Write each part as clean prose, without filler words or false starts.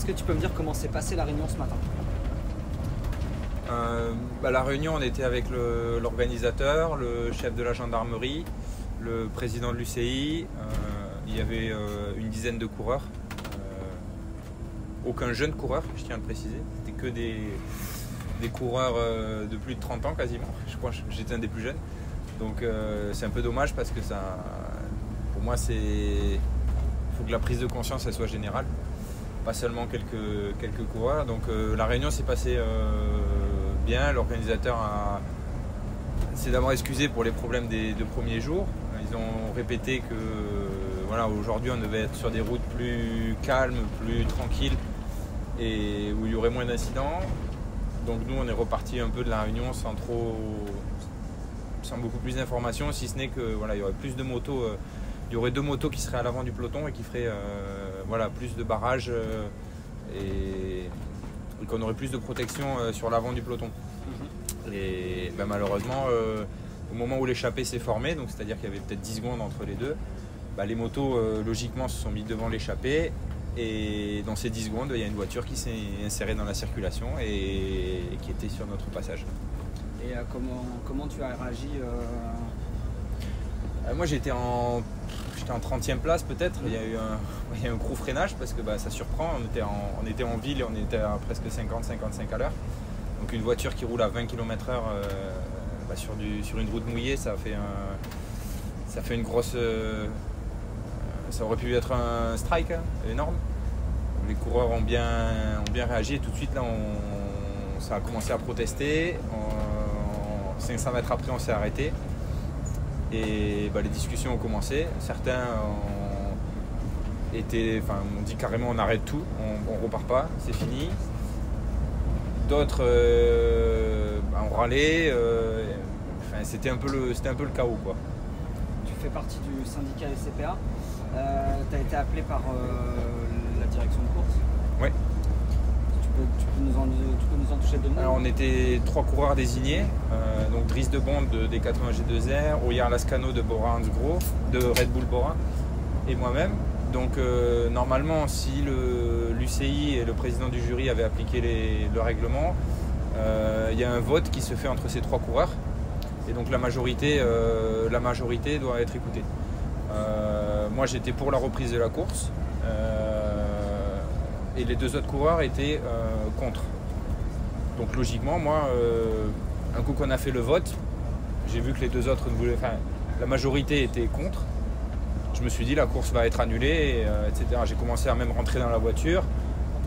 Est-ce que tu peux me dire comment s'est passée la réunion ce matin? La réunion, on était avec l'organisateur, le chef de la gendarmerie, le président de l'UCI. Il y avait une dizaine de coureurs. Aucun jeune coureur, je tiens à le préciser. C'était que des coureurs de plus de 30 ans quasiment. Je crois que j'étais un des plus jeunes. Donc c'est un peu dommage parce que ça, pour moi, il faut que la prise de conscience elle soit générale. Pas seulement quelques coureurs. Donc la réunion s'est passée bien. L'organisateur s'est d'abord excusé pour les problèmes des 2 premiers jours. Ils ont répété que voilà, aujourd'hui on devait être sur des routes plus calmes, plus tranquilles et où il y aurait moins d'incidents. Donc nous on est reparti un peu de la réunion sans beaucoup plus d'informations, si ce n'est que voilà, il y aurait plus de motos. Il y aurait 2 motos qui seraient à l'avant du peloton et qui feraient voilà, plus de barrages et qu'on aurait plus de protection sur l'avant du peloton. Et malheureusement, au moment où l'échappée s'est formée, donc c'est-à-dire qu'il y avait peut-être 10 secondes entre les deux, les motos logiquement se sont mis devant l'échappée et dans ces 10 secondes, il y a une voiture qui s'est insérée dans la circulation et qui était sur notre passage. Et comment tu as réagi Moi j'étais en 30e place peut-être. Il y a eu un gros freinage parce que ça surprend. On était en ville et on était à presque 50-55 à l'heure. Donc une voiture qui roule à 20 km/h sur une route mouillée, ça fait une grosse... ça aurait pu être un strike énorme. Les coureurs ont bien réagi et tout de suite là ça a commencé à protester. 500 mètres après on s'est arrêté. Et les discussions ont commencé. Certains ont dit carrément on arrête tout, on repart pas, c'est fini. D'autres ont râlé. C'était un peu le chaos, quoi. Tu fais partie du syndicat SCPA. Tu as été appelé par la direction de course. Oui. Tu peux nous en toucher 2 mots? Alors on était 3 coureurs désignés, donc Dries de Bond des 80 G2R, Oyar Lascano de Bora Hansgrohe, de Red Bull Bora et moi-même. Donc normalement si l'UCI et le président du jury avaient appliqué le règlement, il y a un vote qui se fait entre ces 3 coureurs et donc la majorité doit être écoutée. Moi j'étais pour la reprise de la course. Et les 2 autres coureurs étaient contre. Donc logiquement, moi, un coup qu'on a fait le vote, j'ai vu que les 2 autres la majorité était contre. Je me suis dit la course va être annulée, etc. J'ai commencé à même rentrer dans la voiture,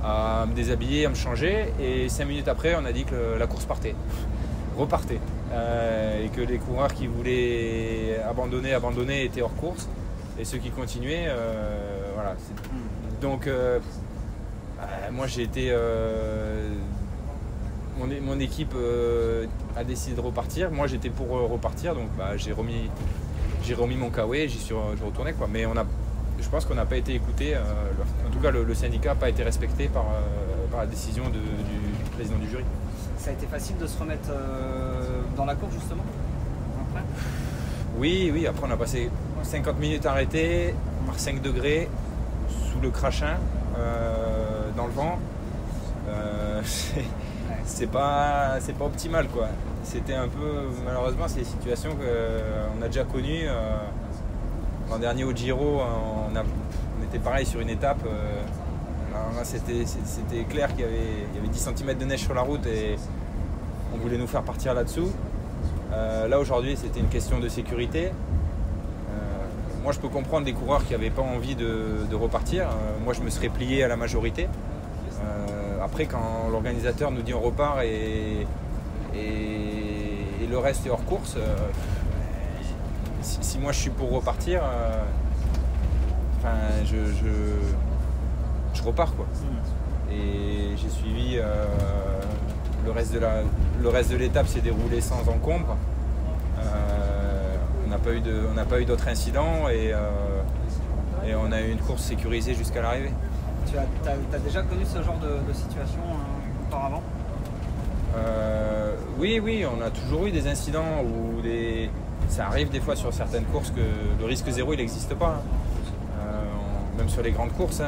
à me déshabiller, à me changer. Et 5 minutes après, on a dit que la course repartait. Et que les coureurs qui voulaient abandonner étaient hors course. Et ceux qui continuaient, voilà. Donc moi j'ai été... mon équipe a décidé de repartir. Moi j'étais pour repartir, donc j'ai remis mon KW et je retournais, quoi. Mais je pense qu'on n'a pas été écouté. En tout cas le syndicat n'a pas été respecté par la décision du président du jury. Ça a été facile de se remettre dans la course justement après? Oui, après on a passé 50 minutes arrêtés par 5 degrés sous le crachin. Dans le vent, c'est pas optimal, quoi. C'était un peu, malheureusement, c'est des situations qu'on a déjà connues. L'an dernier au Giro, on était pareil sur une étape. C'était clair qu'il y avait 10 cm de neige sur la route et on voulait nous faire partir là-dessous. Là aujourd'hui, c'était une question de sécurité. Moi, je peux comprendre des coureurs qui n'avaient pas envie de repartir. Moi, je me serais plié à la majorité. Après, quand l'organisateur nous dit on repart et le reste est hors course, si moi je suis pour repartir, je repars, quoi. Et j'ai suivi le reste de l'étape s'est déroulé sans encombre. On n'a pas eu d'autres incidents et on a eu une course sécurisée jusqu'à l'arrivée. Tu as déjà connu ce genre de situation auparavant? Oui, on a toujours eu des incidents où ça arrive des fois sur certaines courses que le risque zéro il n'existe pas. Même sur les grandes courses.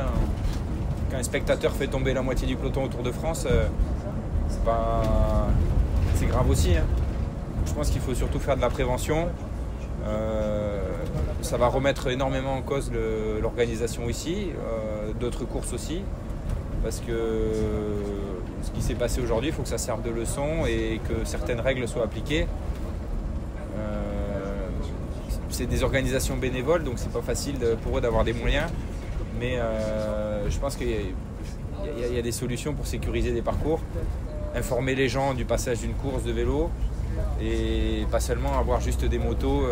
quand un spectateur fait tomber la moitié du peloton au Tour de France, c'est grave aussi. Hein. Je pense qu'il faut surtout faire de la prévention. Ça va remettre énormément en cause l'organisation ici, d'autres courses aussi, parce que ce qui s'est passé aujourd'hui, il faut que ça serve de leçon et que certaines règles soient appliquées. C'est des organisations bénévoles, donc c'est pas facile pour eux d'avoir des moyens, mais je pense qu'il y a des solutions pour sécuriser des parcours, informer les gens du passage d'une course de vélo et pas seulement avoir juste des motos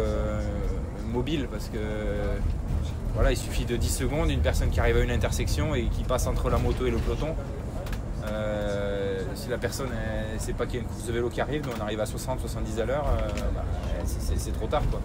mobiles, parce que voilà, il suffit de 10 secondes, une personne qui arrive à une intersection et qui passe entre la moto et le peloton. Si la personne ne sait pas qu'il y a une course de vélo qui arrive, on arrive à 60-70 à l'heure, c'est trop tard, quoi.